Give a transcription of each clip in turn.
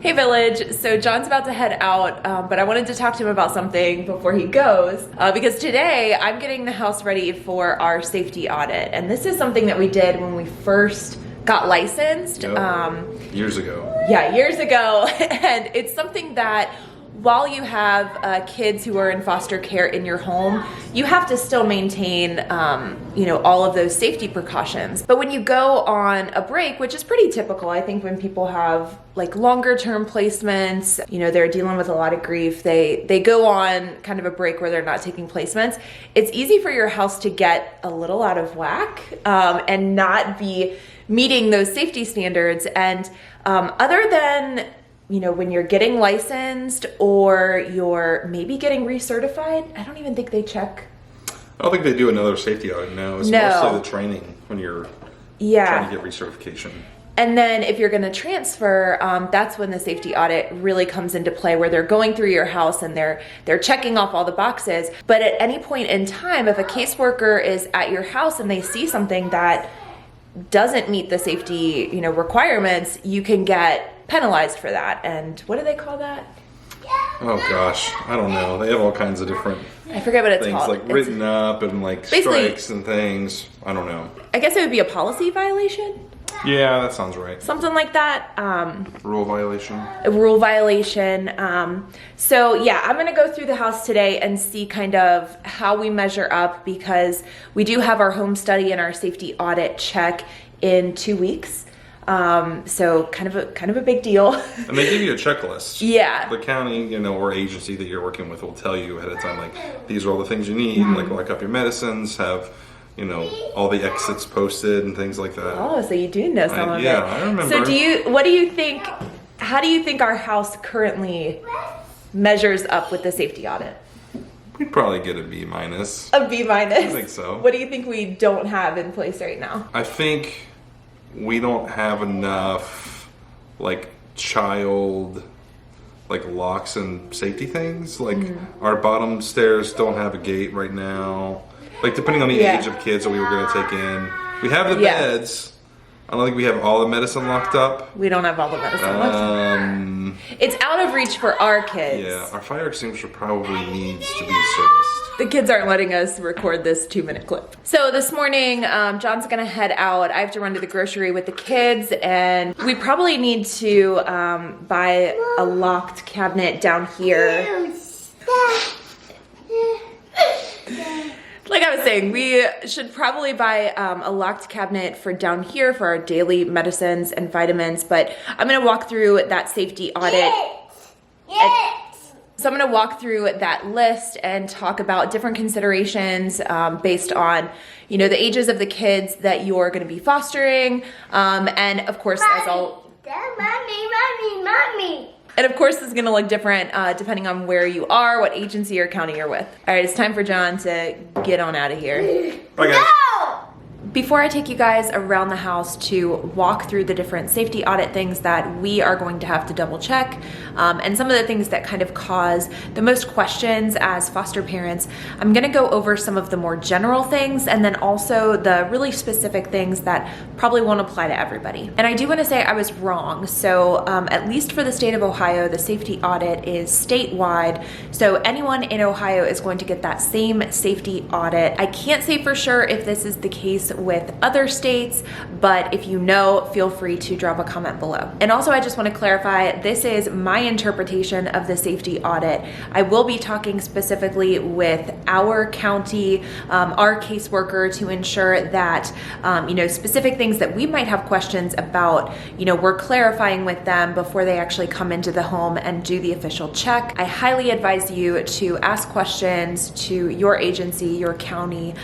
Hey Village, so John's about to head out, but I wanted to talk to him about something before he goes, because today I'm getting the house ready for our safety audit, and this is something that we did when we first got licensed. Years ago. Yeah, years ago, and it's something that while you have kids who are in foster care in your home, you have to still maintain, all of those safety precautions. But when you go on a break, which is pretty typical, I think when people have like longer term placements, they're dealing with a lot of grief, they go on kind of a break where they're not taking placements. It's easy for your house to get a little out of whack and not be meeting those safety standards. And other than when you're getting licensed or you're maybe getting recertified, I don't even think they check. I don't think they do another safety audit now. It's mostly the training when you're trying to get recertification. And then if you're going to transfer, that's when the safety audit really comes into play, where they're going through your house and they're checking off all the boxes. But at any point in time, if a caseworker is at your house and they see something that doesn't meet the safety, requirements, you can get penalized for that. And what do they call that? Oh gosh, I don't know. They have all kinds of different I forget what it's things, called. like written up and like strikes and things. I don't know. I guess it would be a policy violation. Yeah, that sounds right. Something like that. Rule violation. A rule violation. So yeah, I'm gonna go through the house today and see kind of how we measure up, because we do have our home study and our safety audit check in 2 weeks. So kind of a big deal. And they give you a checklist. Yeah. The county, or agency that you're working with will tell you ahead of time, like, these are all the things you need, like lock up your medicines, have, all the exits posted and things like that. Oh, so you do know some of it. Yeah, I remember. So how do you think our house currently measures up with the safety audit? We'd probably get a B minus. A B minus? I think so. What do you think we don't have in place right now? I think we don't have enough child locks and safety things. Our bottom stairs don't have a gate right now. Depending on the age of kids that we were going to take in. We have the beds. I don't think we have all the medicine locked up. We don't have all the medicine locked up. It's out of reach for our kids. Yeah, our fire extinguisher probably needs to be serviced. The kids aren't letting us record this 2-minute clip. So this morning, John's gonna head out. I have to run to the grocery with the kids, and we probably need to buy a locked cabinet down here. Like I was saying, we should probably buy a locked cabinet for down here for our daily medicines and vitamins, but I'm gonna walk through that safety audit. So I'm gonna walk through that list and talk about different considerations based on, the ages of the kids that you're gonna be fostering, and of course, Mommy. And of course, this is gonna look different depending on where you are, what agency or county you're with. All right, it's time for John to get on out of here. Bye, guys. Before I take you guys around the house to walk through the different safety audit things that we are going to have to double check, and some of the things that kind of cause the most questions as foster parents, I'm gonna go over some of the more general things and then also the really specific things that probably won't apply to everybody. And I do wanna say I was wrong. So at least for the state of Ohio, the safety audit is statewide. So anyone in Ohio is going to get that same safety audit. I can't say for sure if this is the case with other states, but if you know, feel free to drop a comment below. And also, I just want to clarify, this is my interpretation of the safety audit. I will be talking specifically with our county, our caseworker, to ensure that, specific things that we might have questions about, we're clarifying with them before they actually come into the home and do the official check. I highly advise you to ask questions to your agency, your county,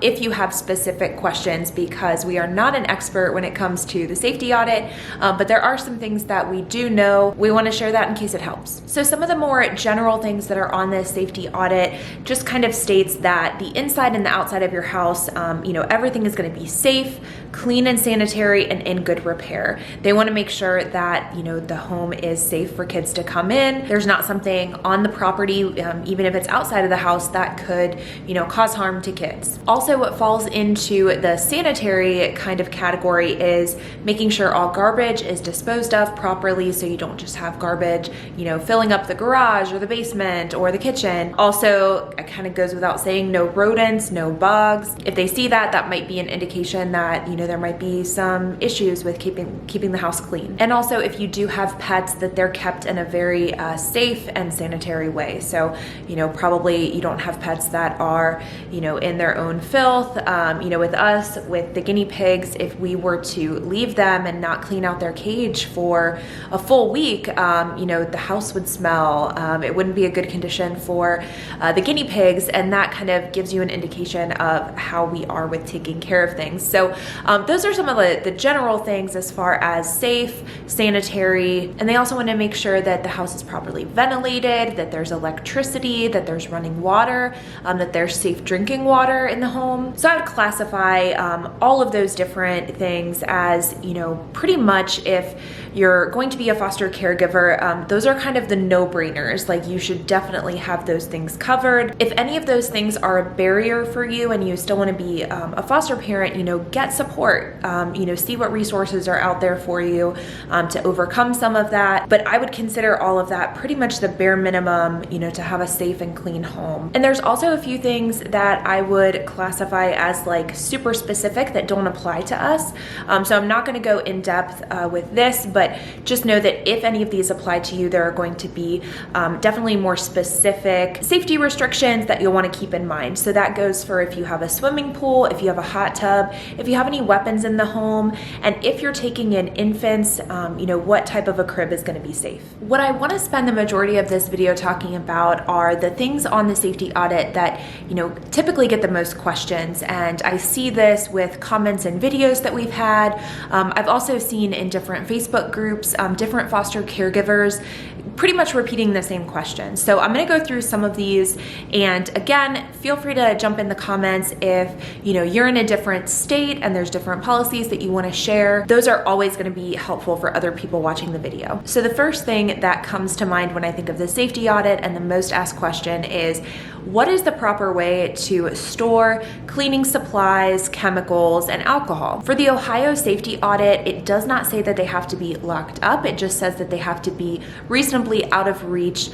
if you have specific questions, because we are not an expert when it comes to the safety audit, but there are some things that we do know. We want to share that in case it helps. So some of the more general things that are on this safety audit just kind of states that the inside and the outside of your house, everything is going to be safe, clean and sanitary and in good repair. They want to make sure that, you know, the home is safe for kids to come in. There's not something on the property, even if it's outside of the house, that could, you know, cause harm to kids. Also, what falls into the sanitary kind of category is making sure all garbage is disposed of properly, so you don't just have garbage, you know, filling up the garage or the basement or the kitchen. Also, it kind of goes without saying, no rodents, no bugs. If they see that, that might be an indication that, you know, there might be some issues with keeping the house clean. And also, if you do have pets, that they're kept in a very safe and sanitary way. So, you know, probably you don't have pets that are, you know, in their own filth. You know, with us, with the guinea pigs, if we were to leave them and not clean out their cage for a full week, you know, the house would smell. It wouldn't be a good condition for the guinea pigs, and that kind of gives you an indication of how we are with taking care of things. So those are some of the general things as far as safe, sanitary, and they also want to make sure that the house is properly ventilated, that there's electricity, that there's running water, that there's safe drinking water in the home. So I would classify all of those different things as, you know, pretty much if you're going to be a foster caregiver, those are kind of the no-brainers. Like, you should definitely have those things covered. If any of those things are a barrier for you and you still want to be a foster parent, you know, get support. You know, see what resources are out there for you to overcome some of that. But I would consider all of that pretty much the bare minimum, you know, to have a safe and clean home. And there's also a few things that I would classify as like super specific that don't apply to us. So I'm not going to go in depth with this, but just know that if any of these apply to you, there are going to be definitely more specific safety restrictions that you'll want to keep in mind. So that goes for if you have a swimming pool, if you have a hot tub, if you have any weapons in the home, and if you're taking in infants, you know, what type of a crib is going to be safe. What I want to spend the majority of this video talking about are the things on the safety audit that, you know, typically get the most questions. And I see this with comments and videos that we've had. I've also seen in different Facebook groups, different foster caregivers pretty much repeating the same question. So I'm going to go through some of these, and again, feel free to jump in the comments if, you know, you're in a different state and there's different policies that you want to share. Those are always going to be helpful for other people watching the video. So the first thing that comes to mind when I think of the safety audit and the most asked question is, what is the proper way to store cleaning supplies, chemicals, and alcohol? For the Ohio safety audit, it does not say that they have to be locked up. It just says that they have to be reasonably out of reach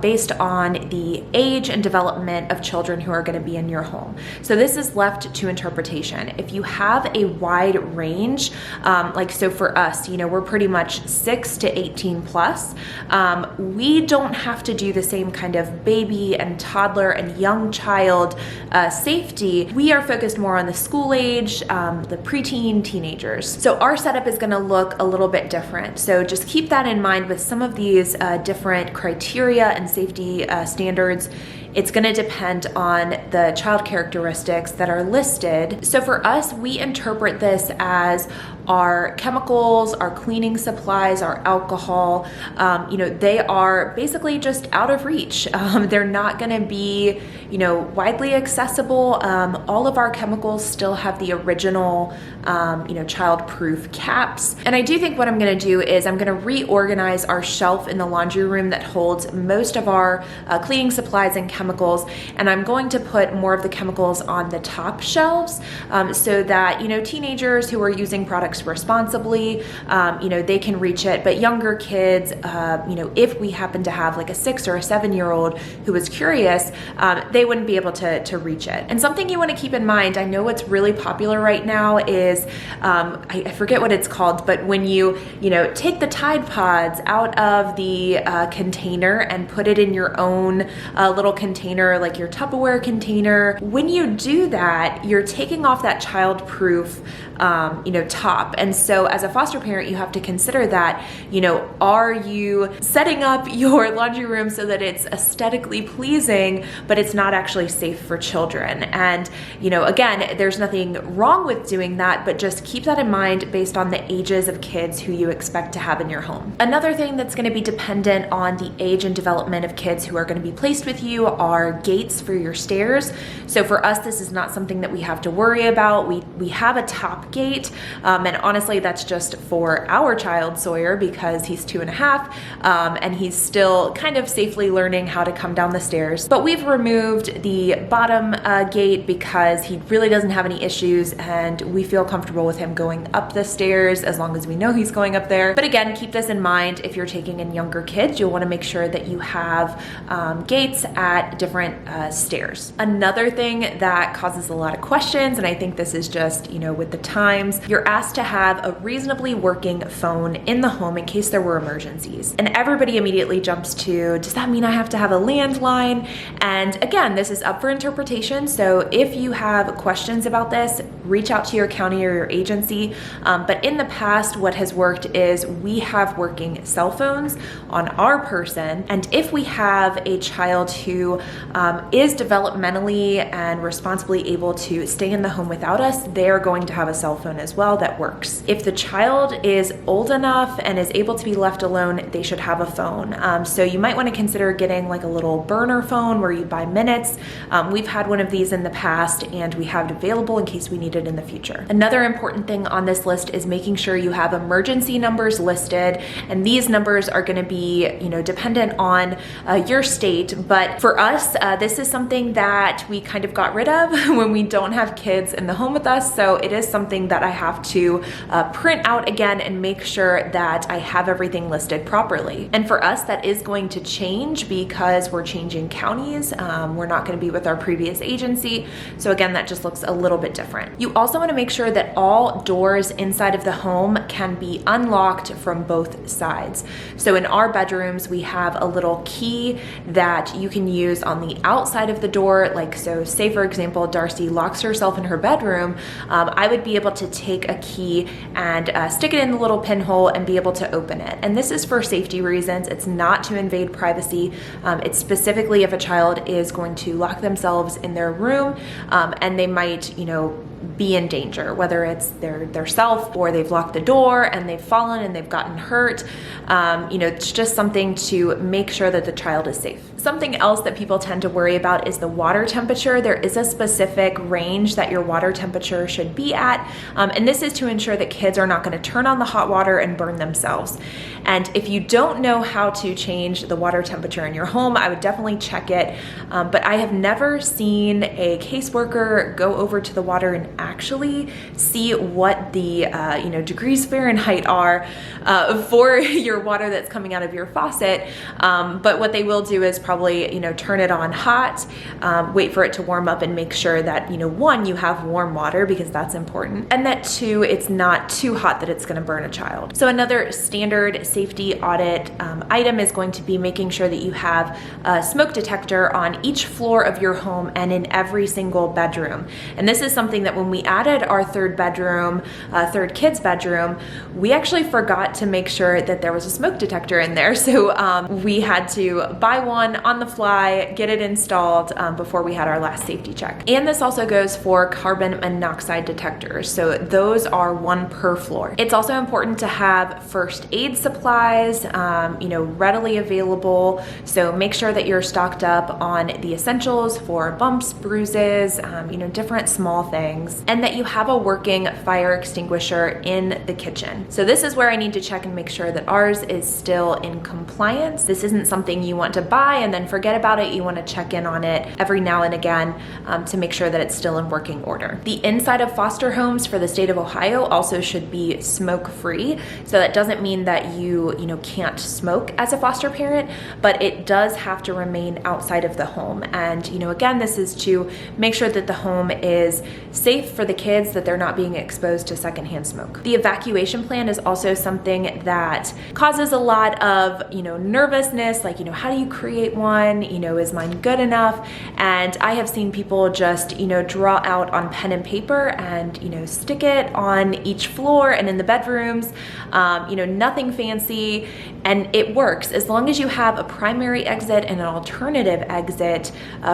based on the age and development of children who are going to be in your home. So this is left to interpretation. If you have a wide range, like so for us, you know, we're pretty much 6 to 18 plus, we don't have to do the same kind of baby and toddler and young child safety. We are focused more on the school age, the preteen, teenagers. So our setup is going to look a little bit different. So just keep that in mind with some of these different criteria and safety standards. It's going to depend on the child characteristics that are listed. So for us, we interpret this as our chemicals, our cleaning supplies, our alcohol, you know, they are basically just out of reach. They're not going to be, you know, widely accessible. All of our chemicals still have the original, you know, child-proof caps. And I do think what I'm going to do is I'm going to reorganize our shelf in the laundry room that holds most of our cleaning supplies and chemicals, and I'm going to put more of the chemicals on the top shelves so that, you know, teenagers who are using products responsibly, you know, they can reach it. But younger kids, you know, if we happen to have like a 6 or a 7-year-old who is curious, they wouldn't be able to reach it. And something you want to keep in mind, I know what's really popular right now is, I forget what it's called, but when you know, take the Tide Pods out of the container and put it in your own little container, like your Tupperware container, when you do that, you're taking off that child-proof, you know, top. And so as a foster parent, you have to consider that, you know, are you setting up your laundry room so that it's aesthetically pleasing, but it's not actually safe for children? And, you know, again, there's nothing wrong with doing that, but just keep that in mind based on the ages of kids who you expect to have in your home. Another thing that's going to be dependent on the age and development of kids who are going to be placed with you are gates for your stairs. So for us, this is not something that we have to worry about. We have a top gate, and honestly, that's just for our child Sawyer because he's 2.5, and he's still kind of safely learning how to come down the stairs. But we've removed the bottom gate because he really doesn't have any issues, and we feel comfortable with him going up the stairs as long as we know he's going up there. But again, keep this in mind. If you're taking in younger kids, you'll want to make sure that you have gates at different stairs. Another thing that causes a lot of questions, and I think this is just, with the times, you're asked to have a reasonably working phone in the home in case there were emergencies. And everybody immediately jumps to, does that mean I have to have a landline? And again, this is up for interpretation. So if you have questions about this, reach out to your county or your agency. But in the past, what has worked is we have working cell phones on our person. And if we have a child who is developmentally and responsibly able to stay in the home without us, they're going to have a cell phone as well that works. If the child is old enough and is able to be left alone, they should have a phone. So you might want to consider getting like a little burner phone where you buy minutes. We've had one of these in the past and we have it available in case we need it in the future. Another important thing on this list is making sure you have emergency numbers listed, and these numbers are going to be, dependent on your state. But for us, this is something that we kind of got rid of when we don't have kids in the home with us. So it is something that I have to print out again and make sure that I have everything listed properly. And for us, that is going to change because we're changing counties. We're not going to be with our previous agency. So again, that just looks a little bit different. You also want to make sure that all doors inside of the home can be unlocked from both sides. So in our bedrooms, we have a little key that you can use on the outside of the door. So say for example, Darcy locks herself in her bedroom, I would be able to take a key and stick it in the little pinhole and be able to open it. And this is for safety reasons. It's not to invade privacy. It's specifically if a child is going to lock themselves in their room, and they might, be in danger, whether it's their self or they've locked the door and they've fallen and they've gotten hurt. It's just something to make sure that the child is safe. Something else that people tend to worry about is the water temperature. There is a specific range that your water temperature should be at. And this is to ensure that kids are not going to turn on the hot water and burn themselves. And if you don't know how to change the water temperature in your home, I would definitely check it. But I have never seen a caseworker go over to the water and actually see what the degrees Fahrenheit are for your water that's coming out of your faucet. But what they will do is probably turn it on hot, wait for it to warm up, and make sure that one, you have warm water because that's important, and that two, it's not too hot that it's going to burn a child. So another standard safety audit item is going to be making sure that you have a smoke detector on each floor of your home and in every single bedroom. And this is something that when we added our third kid's bedroom, we actually forgot to make sure that there was a smoke detector in there. So we had to buy one on the fly, get it installed before we had our last safety check. And this also goes for carbon monoxide detectors. So those are 1 per floor. It's also important to have first aid supplies, readily available. So make sure that you're stocked up on the essentials for bumps, bruises, different small things, and that you have a working fire extinguisher in the kitchen. So this is where I need to check and make sure that ours is still in compliance. This isn't something you want to buy and then forget about it. You want to check in on it every now and again to make sure that it's still in working order. The inside of foster homes for the state of Ohio also should be smoke-free. So that doesn't mean that you can't smoke as a foster parent, but it does have to remain outside of the home. And again, this is to make sure that the home is safe for the kids, that they're not being exposed to secondhand smoke. The evacuation plan is also something that causes a lot of nervousness, like how do you create one? Is mine good enough? And I have seen people just draw out on pen and paper and stick it on each floor and in the bedrooms, nothing fancy, and it works as long as you have a primary exit and an alternative exit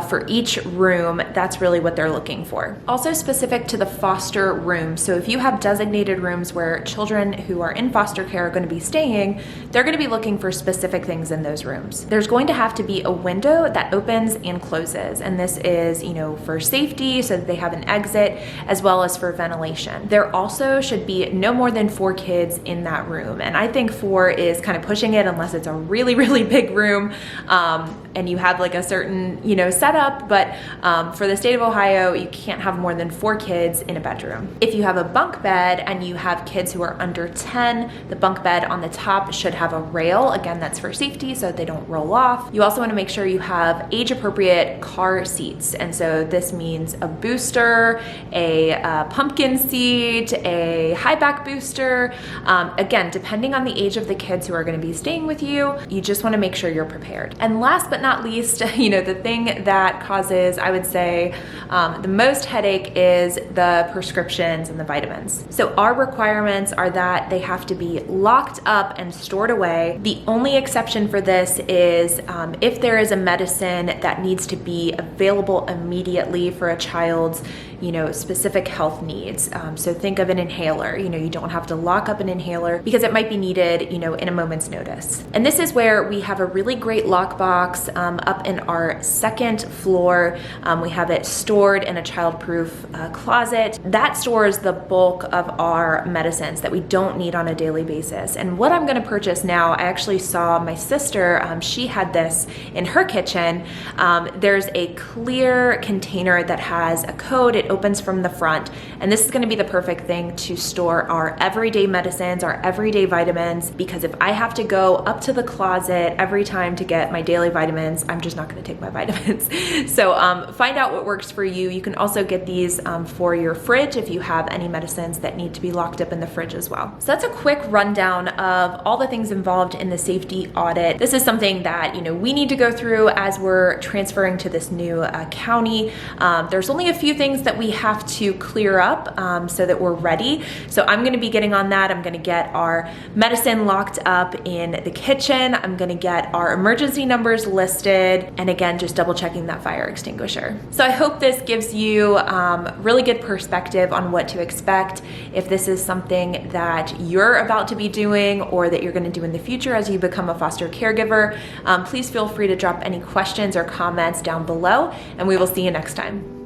for each room. That's really what they're looking for. Also, specific specific to the foster room. So if you have designated rooms where children who are in foster care are going to be staying, they're going to be looking for specific things in those rooms. There's going to have to be a window that opens and closes, and this is, for safety so that they have an exit, as well as for ventilation. There also should be no more than 4 kids in that room, and I think 4 is kind of pushing it unless it's a really, really big room and you have like a certain, setup, but for the state of Ohio, you can't have more than 4 kids in a bedroom. If you have a bunk bed and you have kids who are under 10, the bunk bed on the top should have a rail. Again, that's for safety so that they don't roll off. You also want to make sure you have age-appropriate car seats, and so this means a booster, a pumpkin seat, a high back booster. Again, depending on the age of the kids who are going to be staying with you, you just want to make sure you're prepared. And last but not least, the thing that causes, I would say, the most headache is the prescriptions and the vitamins. So our requirements are that they have to be locked up and stored away. The only exception for this is if there is a medicine that needs to be available immediately for a child's specific health needs. So think of an inhaler. You don't have to lock up an inhaler because it might be needed, in a moment's notice. And this is where we have a really great lockbox up in our 2nd floor. We have it stored in a child-proof closet. That stores the bulk of our medicines that we don't need on a daily basis. And what I'm going to purchase now, I actually saw my sister, she had this in her kitchen. There's a clear container that has a code. It opens from the front, and this is going to be the perfect thing to store our everyday medicines, our everyday vitamins, because if I have to go up to the closet every time to get my daily vitamins, I'm just not going to take my vitamins. So find out what works for you. You can also get these for your fridge if you have any medicines that need to be locked up in the fridge as well. So that's a quick rundown of all the things involved in the safety audit. This is something that we need to go through as we're transferring to this new county. There's only a few things that we have to clear up so that we're ready. So I'm going to be getting on that. I'm going to get our medicine locked up in the kitchen. I'm going to get our emergency numbers listed, and again, just double checking that fire extinguisher. So I hope this gives you really good perspective on what to expect if this is something that you're about to be doing or that you're going to do in the future as you become a foster caregiver. Please feel free to drop any questions or comments down below, and we will see you next time.